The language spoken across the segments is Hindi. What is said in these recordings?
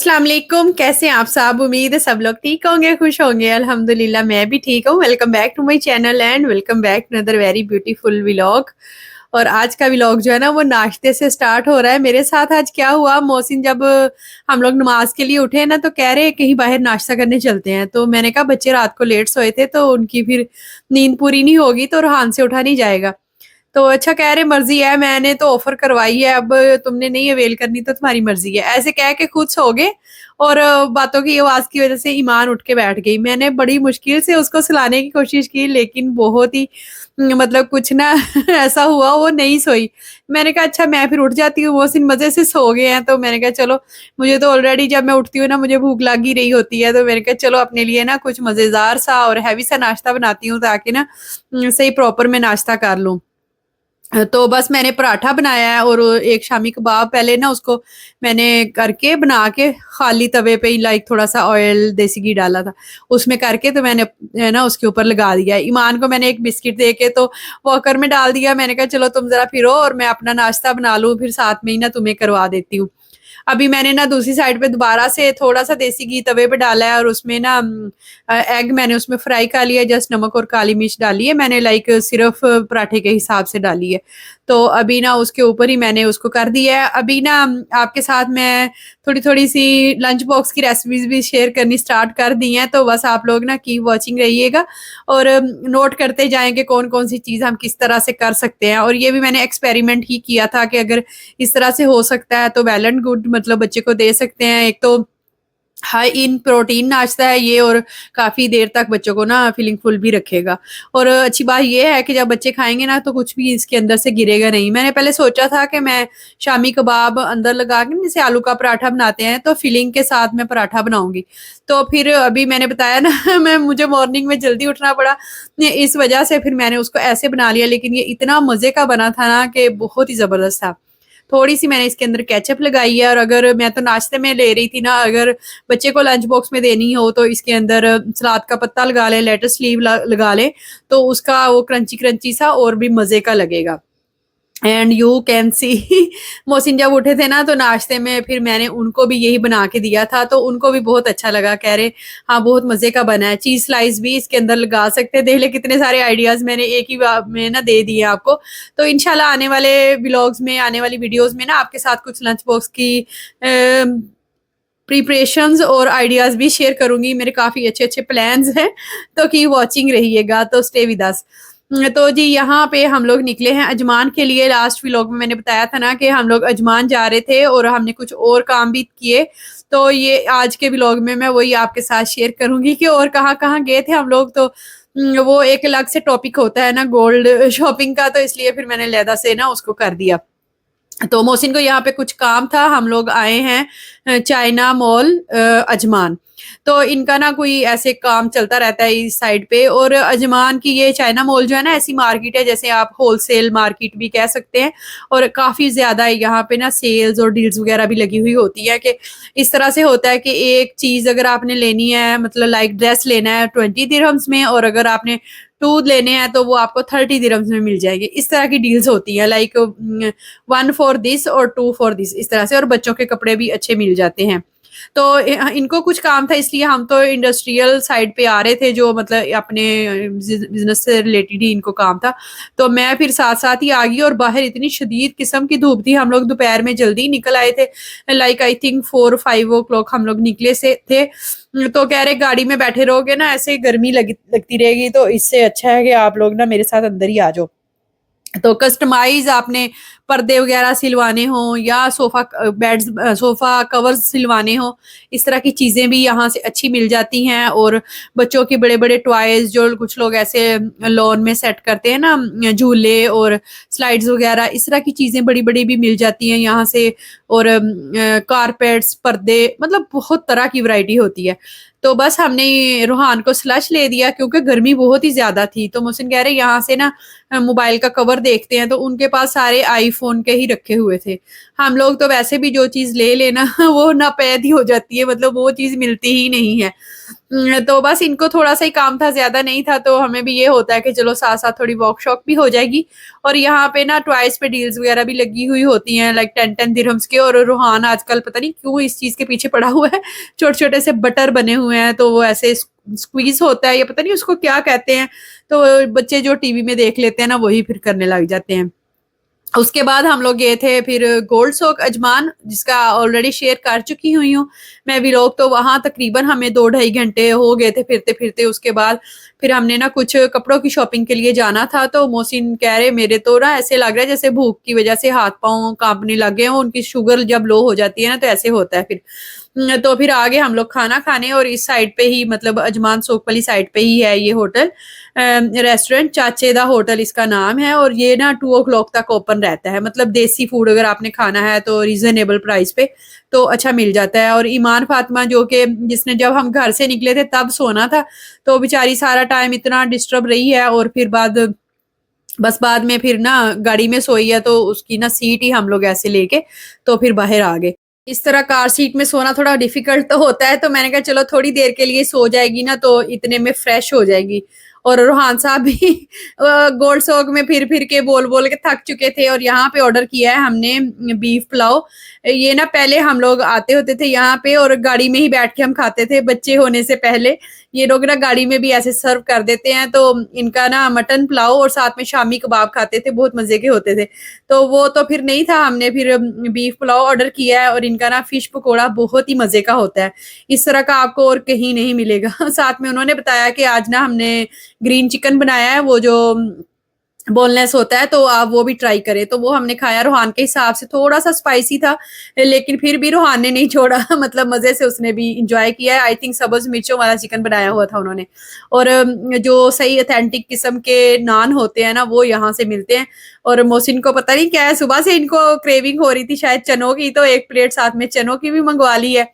अस्सलाम वालेकुम। कैसे हैं आप सब? उम्मीद है सब लोग ठीक होंगे, खुश होंगे। अल्हम्दुलिल्लाह मैं भी ठीक हूँ। Welcome back to my channel and welcome back to another very beautiful vlog. और आज का व्लॉग जो है ना वो नाश्ते से स्टार्ट हो रहा है। मेरे साथ आज क्या हुआ, मोहसिन जब हम लोग नमाज के लिए उठे ना तो कह रहे कहीं बाहर नाश्ता करने चलते हैं। तो मैंने कहा बच्चे रात को लेट सोए थे तो उनकी फिर नींद पूरी नहीं होगी तो रुहान से उठा नहीं जाएगा। तो अच्छा कह रहे मर्जी है, मैंने तो ऑफर करवाई है, अब तुमने नहीं अवेल करनी तो तुम्हारी मर्जी है। ऐसे कह के खुद सो गए। और बातों की आवाज की वजह से ईमान उठ के बैठ गई। मैंने बड़ी मुश्किल से उसको सुलाने की कोशिश की लेकिन बहुत ही मतलब कुछ ना ऐसा हुआ, वो नहीं सोई। मैंने कहा अच्छा मैं फिर उठ जाती हूँ, वो सिन मजे से सो गए हैं। तो मैंने कहा चलो, मुझे तो ऑलरेडी जब मैं उठती हूँ ना मुझे भूख लग ही रही होती है। तो मैंने कहा चलो अपने लिए ना कुछ मजेदार सा और हैवी सा नाश्ता बनाती हूँ ताकि ना सही प्रॉपर मैं नाश्ता कर लूँ। तो बस मैंने पराठा बनाया है और एक शामी कबाब पहले ना उसको मैंने करके बना के खाली तवे पे ही लाइक थोड़ा सा ऑयल देसी घी डाला था उसमें करके, तो मैंने ना उसके ऊपर लगा दिया। ईमान को मैंने एक बिस्किट दे के तो वॉकर में डाल दिया। मैंने कहा चलो तुम जरा फिरो और मैं अपना नाश्ता बना लूँ, फिर साथ में ही ना तुम्हें करवा देती हूँ। अभी मैंने ना दूसरी साइड पे दोबारा से थोड़ा सा देसी घी तवे पे डाला है और उसमें ना एग मैंने उसमें फ्राई कर लिया, जस्ट नमक और काली मिर्च डाली है मैंने, लाइक सिर्फ पराठे के हिसाब से डाली है। तो अभी ना उसके ऊपर ही मैंने उसको कर दिया है। अभी ना आपके साथ मैं थोड़ी थोड़ी सी लंच बॉक्स की रेसिपीज भी शेयर करनी स्टार्ट कर दी हैं, तो बस आप लोग ना कीप वॉचिंग रहिएगा और नोट करते जाएंगे कौन कौन सी चीज़ हम किस तरह से कर सकते हैं। और ये भी मैंने एक्सपेरिमेंट ही किया था कि अगर इस तरह से हो सकता है तो वेल एंड गुड, मतलब बच्चे को दे सकते हैं। एक तो हाई इन प्रोटीन नाश्ता है ये और काफ़ी देर तक बच्चों को ना फीलिंग फुल भी रखेगा। और अच्छी बात ये है कि जब बच्चे खाएँगे ना तो कुछ भी इसके अंदर से गिरेगा नहीं। मैंने पहले सोचा था कि मैं शामी कबाब अंदर लगा के जैसे आलू का पराठा बनाते हैं तो फिलिंग के साथ मैं पराठा बनाऊँगी। तो फिर अभी मैंने बताया ना मैं मुझे मॉर्निंग में जल्दी उठना पड़ा, इस वजह से फिर मैंने उसको ऐसे बना लिया। लेकिन ये इतना मज़े का बना था ना कि बहुत ही ज़बरदस्त था। थोड़ी-सी मैंने इसके अंदर केचअप लगाई है और अगर मैं तो नाश्ते में ले रही थी ना, अगर बच्चे को लंच बॉक्स में देनी हो तो इसके अंदर सलाद का पत्ता लगा लें, लेट्स लीव ल लगा लें, तो उसका वो क्रंची-क्रंची सा और भी मज़े का लगेगा। And you can see Mohsin जब उठे थे ना तो नाश्ते में फिर मैंने उनको भी यही बना के दिया था, तो उनको भी बहुत अच्छा लगा। कह रहे हाँ बहुत मज़े का बना है, चीज़ स्लाइस भी इसके अंदर लगा सकते हैं। देख ले कितने सारे आइडियाज़ मैंने एक ही बार में ना दे दिए आपको। तो इंशाल्लाह आने वाले व्लॉग्स में, आने वाली वीडियोज़ में ना आपके साथ कुछ लंच बॉक्स की प्रिपरेशंस और आइडियाज़ भी शेयर करूँगी। मेरे काफ़ी अच्छे-अच्छे प्लान्स हैं, तो कीप वॉचिंग रहिएगा, तो स्टे विद अस। तो जी यहाँ पे हम लोग निकले हैं अजमान के लिए। लास्ट व्लॉग में मैंने बताया था ना कि हम लोग अजमान जा रहे थे और हमने कुछ और काम भी किए। तो ये आज के व्लॉग में मैं वही आपके साथ शेयर करूँगी कि और कहाँ-कहाँ गए थे हम लोग। तो वो एक अलग से टॉपिक होता है ना गोल्ड शॉपिंग का, तो इसलिए फिर मैंने अलहदा से ना उसको कर दिया। तो मोहसिन को यहाँ पे कुछ काम था, हम लोग आए हैं चाइना मॉल अजमान। तो इनका ना कोई ऐसे काम चलता रहता है इस साइड पे। और अजमान की ये चाइना मॉल जो है ना ऐसी मार्केट है जैसे आप होलसेल मार्केट भी कह सकते हैं। और काफ़ी ज़्यादा यहाँ पे ना सेल्स और डील्स वगैरह भी लगी हुई होती है कि इस तरह से होता है कि एक चीज़ अगर आपने लेनी है, मतलब लाइक ड्रेस लेना है 20 दिरहम्स में, और अगर आपने 2 लेने हैं तो वो आपको 30 दिरहम्स में मिल जाएंगे। इस तरह की डील्स होती हैं, लाइक 1 फॉर दिस और 2 फॉर दिस, इस तरह से। और बच्चों के कपड़े भी अच्छे मिल जाते हैं। तो इनको कुछ काम था इसलिए हम तो इंडस्ट्रियल साइड पे आ रहे थे, जो मतलब अपने बिजनेस से रिलेटेड ही इनको काम था। तो मैं फिर साथ साथ ही आ गई और बाहर इतनी शदीद किस्म की धूप थी। हम लोग दोपहर में जल्दी निकल आए थे, like I think 4-5 o'clock हम लोग निकले से थे। तो कह रहे गाड़ी में बैठे रहोगे ना ऐसे गर्मी लगती रहेगी, तो इससे अच्छा है कि आप लोग ना मेरे साथ अंदर ही आ जाओ। तो कस्टमाइज़ आपने पर्दे वगैरह सिलवाने हों या सोफ़ा कवर्स सिलवाने हों, इस तरह की चीज़ें भी यहाँ से अच्छी मिल जाती हैं। और बच्चों के बड़े-बड़े टॉयज़ जो कुछ लोग ऐसे लॉन में सेट करते हैं ना, झूले और स्लाइड्स वगैरह, इस तरह की चीज़ें बड़ी-बड़ी भी मिल जाती हैं यहाँ से। और कारपेट्स, पर्दे, मतलब बहुत तरह की वैरायटी होती है। तो बस हमने ये रुहान को स्लश ले दिया क्योंकि गर्मी बहुत ही ज़्यादा थी। तो मोहसिन कह रहे यहाँ से ना मोबाइल का कवर देखते हैं, तो उनके पास सारे फ़ोन के ही रखे हुए थे। हम लोग तो वैसे भी जो चीज़ ले लेना वो नापैद ही हो जाती है, मतलब वो चीज़ मिलती ही नहीं है। तो बस इनको थोड़ा-सा ही काम था, ज़्यादा नहीं था, तो हमें भी ये होता है कि चलो साथ-साथ थोड़ी वॉक-शॉप भी हो जाएगी। और यहाँ पे ना टॉयज़ पे डील्स वगैरह भी लगी हुई होती हैं, लाइक 10-10 दिरहम्स के। और रूहान आजकल पता नहीं क्यों इस चीज़ के पीछे पड़ा हुआ है। छोटे-छोटे से बटर बने हुए हैं, तो वो ऐसे स्क्वीज़ होता है या पता नहीं उसको क्या कहते हैं, तो बच्चे जो टीवी में देख लेते हैं ना, वही फिर करने लग जाते हैं। उसके बाद हम लोग गए थे फिर गोल्ड सॉक अजमान, जिसका ऑलरेडी शेयर कर चुकी हुई हूँ मैं व्लॉग। तो वहाँ तकरीबन हमें 2 ढाई घंटे हो गए थे फिरते-फिरते। उसके बाद फिर हमने ना कुछ कपड़ों की शॉपिंग के लिए जाना था, तो मोहसिन कह रहे मेरे तो ना ऐसे लग रहा है जैसे भूख की वजह से हाथ-पाँव काँपने लग गए हों, उनकी शुगर जब लो हो जाती है ना तो ऐसे होता है फिर। तो फिर आगे हम लोग खाना खाने, और इस साइड पे ही मतलब अजमान सोक वाली साइड पे ही है ये होटल, रेस्टोरेंट चाचे दा होटल इसका नाम है। और ये ना 2 ओ क्लॉक तक ओपन रहता है, मतलब देसी फूड अगर आपने खाना है तो रीज़नेबल प्राइस पे तो अच्छा मिल जाता है। और ईमान फातिमा जो कि जिसने जब हम घर से निकले थे तब सोना था, तो बेचारी सारा टाइम इतना डिस्टर्ब रही है। और फिर बाद में फिर ना गाड़ी में सोई है, तो उसकी ना सीट ही हम लोग ऐसे लेके तो फिर बाहर आ गए। इस तरह कार सीट में सोना थोड़ा डिफ़िकल्ट तो होता है, तो मैंने कहा चलो थोड़ी देर के लिए सो जाएगी ना तो इतने में फ्रेश हो जाएगी। और रोहान साहब भी गोल्ड सॉग में फिर-फिर के बोल-बोल के थक चुके थे। और यहाँ पे ऑर्डर किया है हमने बीफ पुलाव। ये ना पहले हम लोग आते होते थे यहाँ पे और गाड़ी में ही बैठ के हम खाते थे बच्चे होने से पहले। ये लोग ना गाड़ी में भी ऐसे सर्व कर देते हैं, तो इनका ना मटन पुलाव और साथ में शामी कबाब खाते थे, बहुत मज़े के होते थे। तो वो तो फिर नहीं था, हमने फिर बीफ पुलाव ऑर्डर किया है। और इनका ना फिश पकोड़ा बहुत ही मज़े का होता है। इस तरह का आपको और कहीं नहीं मिलेगा। साथ में उन्होंने बताया कि आज ना हमने ग्रीन चिकन बनाया है, वो जो बोनलेस होता है, तो आप वो भी ट्राई करें। तो वो हमने खाया, रूहान के हिसाब से थोड़ा-सा स्पाइसी था, लेकिन फिर भी रूहान ने नहीं छोड़ा। मतलब मज़े से उसने भी एन्जॉय किया है। आई थिंक सब्ज़ मिर्चों वाला चिकन बनाया हुआ था उन्होंने। और जो सही ऑथेंटिक किस्म के नान होते हैं ना, वो यहाँ से मिलते हैं। और मोहसिन को पता नहीं क्या है, सुबह से इनको क्रेविंग हो रही थी शायद चनों की, तो 1 प्लेट साथ में चनों की भी मँगवा ली है।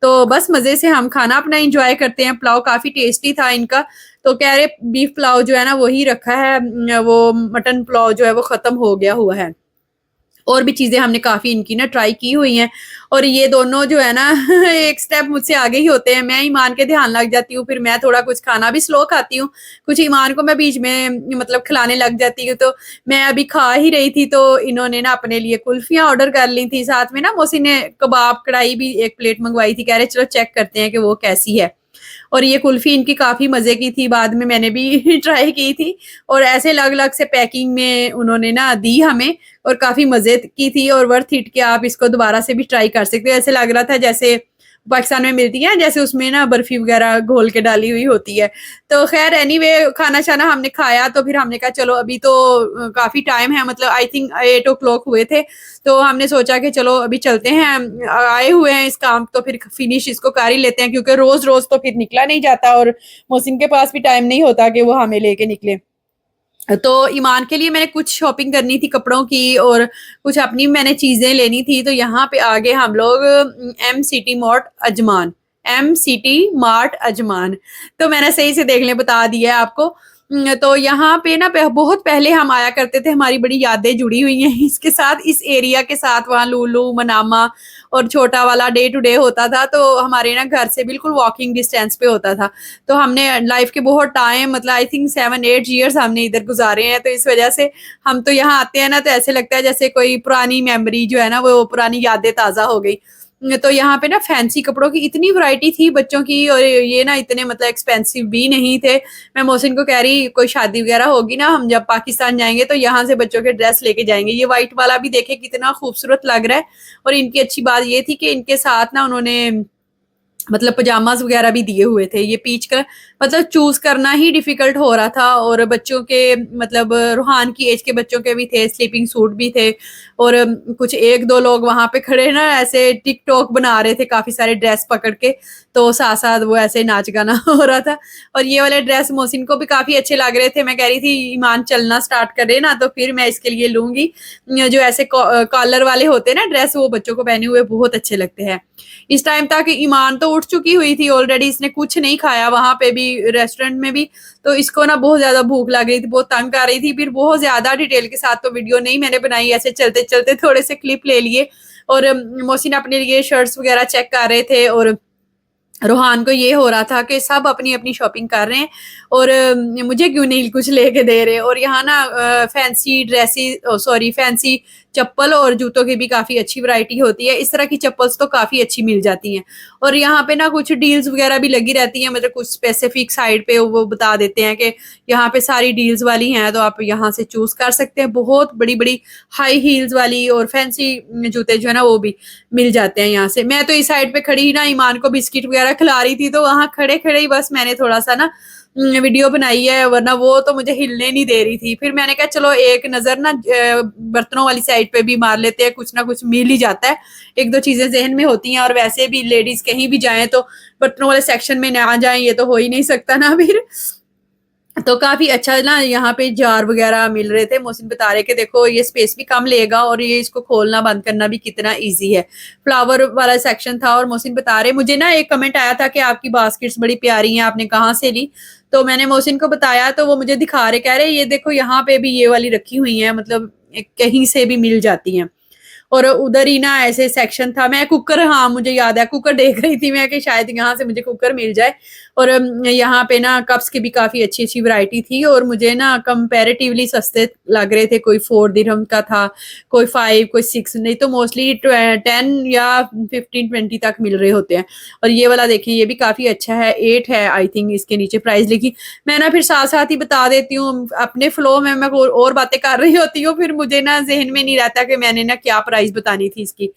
तो बस मज़े से हम खाना अपना एन्जॉय करते हैं। पुलाव काफ़ी टेस्टी था इनका, तो कह रहे बीफ पुलाव जो है ना वही रखा है, वो मटन पुलाव जो है वो ख़त्म हो गया हुआ है। और भी चीज़ें हमने काफ़ी इनकी ना ट्राई की हुई हैं। और ये दोनों जो है ना एक स्टेप मुझसे आगे ही होते हैं। मैं ईमान के ध्यान लग जाती हूँ, फिर मैं थोड़ा कुछ खाना भी स्लो खाती हूँ। कुछ ईमान को मैं बीच में मतलब खिलाने लग जाती हूँ। तो मैं अभी खा ही रही थी, तो इन्होंने ना अपने लिए कुल्फ़ियाँ ऑर्डर कर ली थी। साथ में ना मोहसिन ने कबाब कढ़ाई भी 1 प्लेट मँगवाई थी। कह रहे चलो चेक करते हैं कि वो कैसी है। और ये कुल्फ़ी इनकी काफ़ी मज़े की थी, बाद में मैंने भी ट्राई की थी। और ऐसे अलग-अलग से पैकिंग में उन्होंने ना दी हमें, और काफ़ी मज़े की थी और वर्थ इट कि आप इसको दोबारा से भी ट्राई कर सकते हो। ऐसे लग रहा था जैसे पाकिस्तान में मिलती है, जैसे उसमें ना बर्फ़ी वग़ैरह घोल के डाली हुई होती है। तो ख़ैर एनीवे खाना-शाना हमने खाया, तो फिर हमने कहा चलो अभी तो काफ़ी टाइम है, मतलब आई थिंक 8 ओ क्लॉक हुए थे। तो हमने सोचा कि चलो अभी चलते हैं, आए हुए हैं इस काम तो फिर फिनिश इसको कर ही लेते हैं, क्योंकि रोज़-रोज़ तो फिर निकला नहीं जाता और मोहसिन के पास भी टाइम नहीं होता कि वो हमें लेके निकले। तो ईमान के लिए मैंने कुछ शॉपिंग करनी थी कपड़ों की, और कुछ अपनी मैंने चीज़ें लेनी थी। तो यहाँ पे आ गए हम लोग M City Mart Ajman, M City Mart Ajman. तो मैंने सही से देख लें बता दिया है आपको। तो यहाँ पे ना बहुत पहले हम आया करते थे, हमारी बड़ी यादें जुड़ी हुई हैं इसके साथ, इस एरिया के साथ। वहाँ लुलु, मनामा और छोटा वाला डे टू डे होता था, तो हमारे ना घर से बिल्कुल वॉकिंग डिस्टेंस पे होता था। तो हमने लाइफ के बहुत टाइम, मतलब आई थिंक 7-8 इयर्स हमने इधर गुज़ारे हैं, तो इस वज़ह से हम तो यहाँ आते हैं ना, तो ऐसे लगता है जैसे कोई पुरानी मेमोरी जो है ना, वो पुरानी यादें ताज़ा हो गई। तो यहाँ पे ना फैंसी कपड़ों की इतनी वैरायटी थी बच्चों की, और ये ना इतने मतलब एक्सपेंसिव भी नहीं थे। मैं मोहसिन को कह रही कोई शादी वग़ैरह होगी ना, हम जब पाकिस्तान जाएँगे तो यहाँ से बच्चों के ड्रेस लेके जाएँगे। ये व्हाइट वाला भी देखें कितना खूबसूरत लग रहा है। और इनकी अच्छी बात ये थी कि इनके साथ ना उन्होंने मतलब पजामाज़ वग़ैरह भी दिए हुए थे। ये पीच कलर, मतलब चूज़ करना ही डिफ़िकल्ट हो रहा था। और बच्चों के मतलब रूहान की ऐज के बच्चों के भी थे, स्लीपिंग सूट भी थे। और कुछ 1-2 लोग वहाँ पे खड़े ना ऐसे टिक-टॉक बना रहे थे काफ़ी सारे ड्रेस पकड़ के, तो साथ-साथ वो ऐसे नाच-गाना हो रहा था। और ये वाले ड्रेस मोहसिन को भी काफ़ी अच्छे लग रहे थे। मैं कह रही थी ईमान चलना स्टार्ट करे ना तो फिर मैं इसके लिए लूँगी। जो ऐसे कॉलर वाले होते हैं ना ड्रेस, वो बच्चों को पहने हुए बहुत अच्छे लगते हैं। इस टाइम तक ईमान तो उठ चुकी हुई थी ऑलरेडी, इसने कुछ नहीं खाया वहां पे भी, रेस्टोरेंट में भी। तो इसको ना बहुत ज्यादा भूख लग रही थी, बहुत तंग कर रही थी। फिर बहुत ज्यादा डिटेल के साथ तो वीडियो नहीं मैंने बनाई, ऐसे चलते चलते थोड़े से क्लिप ले लिए। और मोहसिन अपने लिए शर्ट्स वगैरह चेक कर रहे थे, और रोहान को ये हो रहा था कि सब अपनी अपनी शॉपिंग कर रहे हैं और मुझे क्यों नहीं कुछ लेके दे रहे। और यहाँ ना फैंसी ड्रेसेस, सॉरी फैंसी चप्पल और जूतों की भी काफ़ी अच्छी वैरायटी होती है। इस तरह की चप्पल्स तो काफ़ी अच्छी मिल जाती हैं। और यहाँ पे ना कुछ डील्स वगैरह भी लगी रहती हैं, मतलब कुछ स्पेसिफिक साइड पे वो बता देते हैं कि यहाँ पे सारी डील्स वाली हैं, तो आप यहाँ से चूज़ कर सकते हैं। बहुत बड़ी बड़ी हाई हील्स वाली और फैंसी जूते जो है ना वो भी मिल जाते हैं यहाँ से। मैं तो इस साइड पे खड़ी ही ना ईमान को बिस्किट वगैरह खिला रही थी, तो वहाँ खड़े खड़े ही बस मैंने थोड़ा सा ना वीडियो बनाई है, वरना वो तो मुझे हिलने नहीं दे रही थी। फिर मैंने कहा चलो एक नज़र ना बर्तनों वाली साइड पे भी मार लेते हैं, कुछ ना कुछ मिल ही जाता है। एक दो चीज़ें जहन में होती हैं, और वैसे भी लेडीज़ कहीं भी जाएं तो बर्तनों वाले सेक्शन में ना जाएं, ये तो हो ही नहीं सकता ना फिर। तो काफ़ी अच्छा ना यहाँ पे जार वगैरह मिल रहे थे। मोहसिन बता रहे कि देखो ये स्पेस भी कम लेगा और ये इसको खोलना बंद करना भी कितना इजी है। फ्लावर वाला सेक्शन था, और मोहसिन बता रहे, मुझे ना एक कमेंट आया था कि आपकी बास्केट्स बड़ी प्यारी हैं, आपने कहाँ से ली। तो मैंने मोहसिन को बताया, तो वो मुझे दिखा रहे, कह रहे ये देखो यहाँ पे भी ये वाली रखी हुई है, मतलब कहीं से भी मिल जाती हैं। और उधर ही ना ऐसे सेक्शन था, मैं कुकर, हाँ मुझे याद है, कुकर देख रही थी मैं कि शायद यहाँ से मुझे कुकर मिल जाए। और यहाँ पे ना कप्स की भी काफ़ी अच्छी अच्छी वैरायटी थी, और मुझे ना कंपैरेटिवली सस्ते लग रहे थे। कोई 4 दिरहम का था, कोई 5, कोई 6, नहीं तो मोस्टली 10 या 15-20 तक मिल रहे होते हैं। और ये वाला देखिए, ये भी काफ़ी अच्छा है, 8 है आई थिंक इसके नीचे प्राइस लिखी। मैं ना फिर साथ साथ ही बता देती हूँ, अपने फ्लो में मैं और बातें कर रही होती हूँ, फिर मुझे ना जहन में नहीं रहता कि मैंने ना क्या प्राइस बतानी थी इसकी।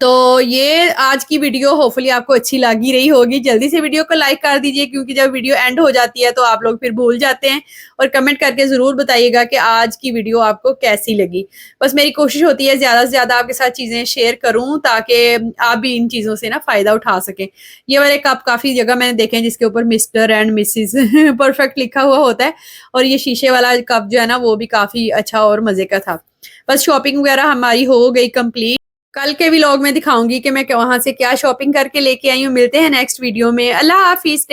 तो ये आज की वीडियो होपफुली आपको अच्छी लगी रही होगी। जल्दी से वीडियो को लाइक कर दीजिए, क्योंकि जब वीडियो एंड हो जाती है तो आप लोग फिर भूल जाते हैं। और कमेंट करके ज़रूर बताइएगा कि आज की वीडियो आपको कैसी लगी। बस मेरी कोशिश होती है ज़्यादा से ज़्यादा आपके साथ चीज़ें शेयर करूँ, ताकि आप भी इन चीज़ों से ना फ़ायदा उठा सकें। ये वाले कप काफ़ी जगह मैंने देखे हैं जिसके ऊपर मिस्टर एंड मिसिस परफेक्ट लिखा हुआ होता है। और ये शीशे वाला कप जो है ना वो भी काफ़ी अच्छा और मज़े का था। बस शॉपिंग वगैरह हमारी हो गई कंप्लीट। कल के व्लॉग में दिखाऊंगी कि मैं वहां से क्या शॉपिंग करके लेके आई हूँ। मिलते हैं नेक्स्ट वीडियो में। अल्लाह हाफिज।